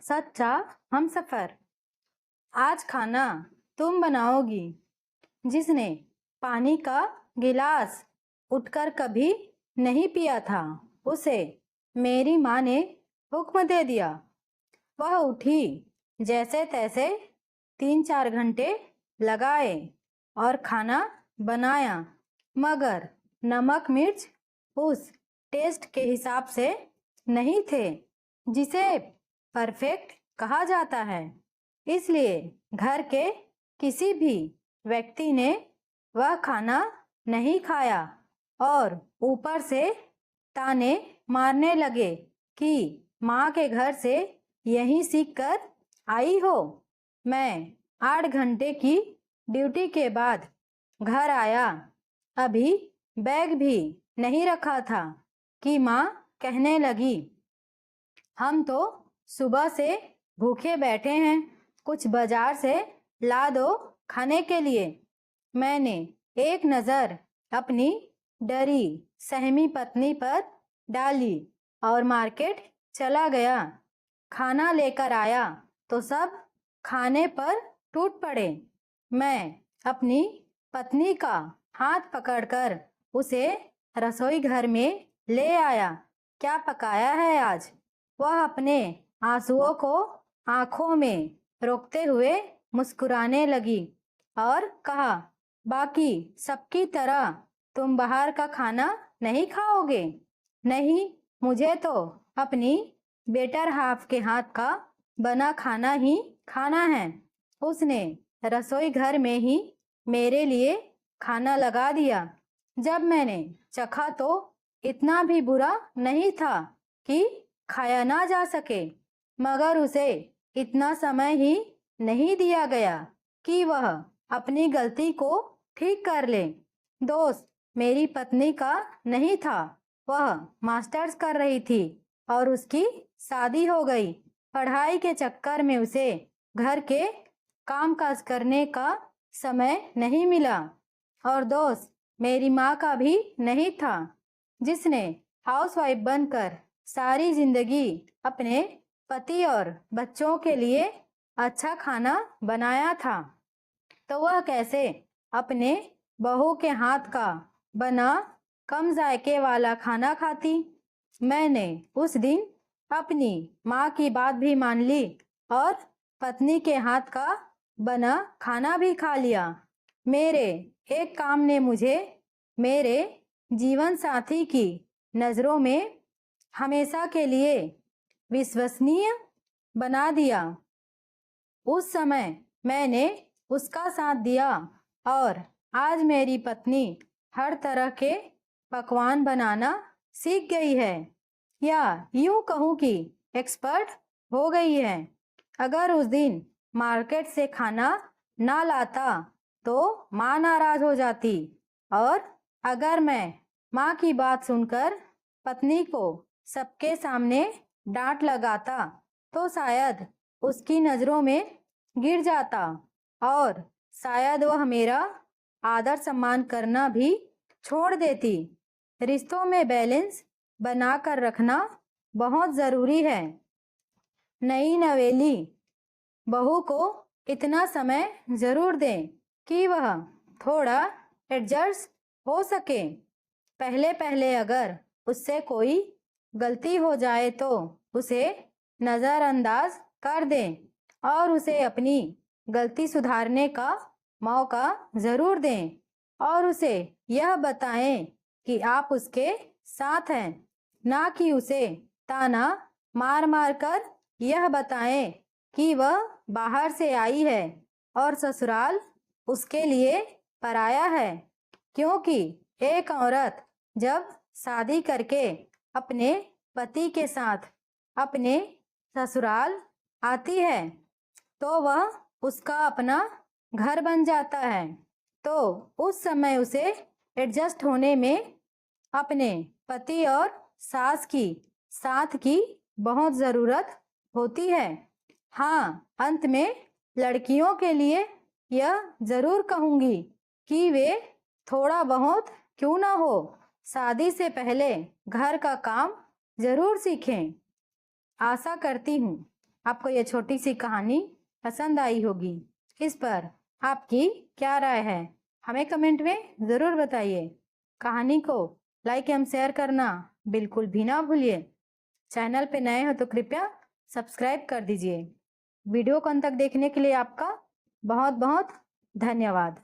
सच्चा हमसफर। आज खाना तुम बनाओगी। जिसने पानी का गिलास उठकर कभी नहीं पिया था, उसे मेरी माँ ने हुक्म दे दिया। वह उठी, जैसे तैसे 3-4 घंटे लगाए और खाना बनाया, मगर नमक मिर्च उस टेस्ट के हिसाब से नहीं थे जिसे परफेक्ट कहा जाता है। इसलिए घर के किसी भी व्यक्ति ने वह खाना नहीं खाया और ऊपर से ताने मारने लगे कि माँ के घर से यही सीख कर आई हो। मैं 8 घंटे की ड्यूटी के बाद घर आया। अभी बैग भी नहीं रखा था कि माँ कहने लगी, हम तो सुबह से भूखे बैठे हैं, कुछ बाजार से ला दो खाने के लिए। मैंने एक नज़र अपनी डरी सहमी पत्नी पर डाली और मार्केट चला गया। खाना लेकर आया तो सब खाने पर टूट पड़े। मैं अपनी पत्नी का हाथ पकड़कर उसे रसोई घर में ले आया। क्या पकाया है आज? वह अपने आंसुओं को आंखों में रोकते हुए मुस्कुराने लगी और कहा, बाकी सबकी तरह तुम बाहर का खाना नहीं खाओगे? नहीं, मुझे तो अपनी बेटर हाफ के हाथ का बना खाना ही खाना है। उसने रसोई घर में ही मेरे लिए खाना लगा दिया। जब मैंने चखा तो इतना भी बुरा नहीं था कि खाया ना जा सके, मगर उसे इतना समय ही नहीं दिया गया कि वह अपनी गलती को ठीक कर ले। दोस्त मेरी पत्नी का नहीं था, वह मास्टर्स कर रही थी और उसकी शादी हो गई। पढ़ाई के चक्कर में उसे घर के कामकाज करने का समय नहीं मिला। और दोस्त मेरी माँ का भी नहीं था, जिसने हाउसवाइफ बनकर सारी जिंदगी अपने पति और बच्चों के लिए अच्छा खाना बनाया था, तो वह कैसे अपने बहू के हाथ का बना कम जायके वाला खाना खाती। मैंने उस दिन अपनी माँ की बात भी मान ली और पत्नी के हाथ का बना खाना भी खा लिया। मेरे एक काम ने मुझे मेरे जीवन साथी की नज़रों में हमेशा के लिए विश्वसनीय बना दिया। उस समय मैंने उसका साथ दिया और आज मेरी पत्नी हर तरह के पकवान बनाना सीख गई है, या यूं कहूँ कि एक्सपर्ट हो गई है। अगर उस दिन मार्केट से खाना ना लाता तो माँ नाराज हो जाती, और अगर मैं माँ की बात सुनकर पत्नी को सबके सामने डांट लगाता तो शायद उसकी नज़रों में गिर जाता और शायद वह मेरा आदर सम्मान करना भी छोड़ देती। रिश्तों में बैलेंस बनाकर रखना बहुत ज़रूरी है। नई नवेली बहू को इतना समय ज़रूर दें कि वह थोड़ा एडजस्ट हो सके। पहले पहले अगर उससे कोई गलती हो जाए तो उसे नज़रअंदाज कर दें और उसे अपनी गलती सुधारने का मौका ज़रूर दें, और उसे यह बताएं कि आप उसके साथ हैं, ना कि उसे ताना मार मार कर यह बताएं कि वह बाहर से आई है और ससुराल उसके लिए पराया है। क्योंकि एक औरत जब शादी करके अपने पति के साथ अपने ससुराल आती है तो वह उसका अपना घर बन जाता है। तो उस समय उसे एडजस्ट होने में अपने पति और सास की साथ की बहुत ज़रूरत होती है। हाँ, अंत में लड़कियों के लिए यह ज़रूर कहूँगी कि वे थोड़ा बहुत क्यों ना हो, शादी से पहले घर का काम ज़रूर सीखें। आशा करती हूँ आपको यह छोटी सी कहानी पसंद आई होगी। इस पर आपकी क्या राय है, हमें कमेंट में ज़रूर बताइए। कहानी को लाइक एवं शेयर करना बिल्कुल भी ना भूलिए। चैनल पे नए हो तो कृपया सब्सक्राइब कर दीजिए। वीडियो को अंत तक देखने के लिए आपका बहुत बहुत धन्यवाद।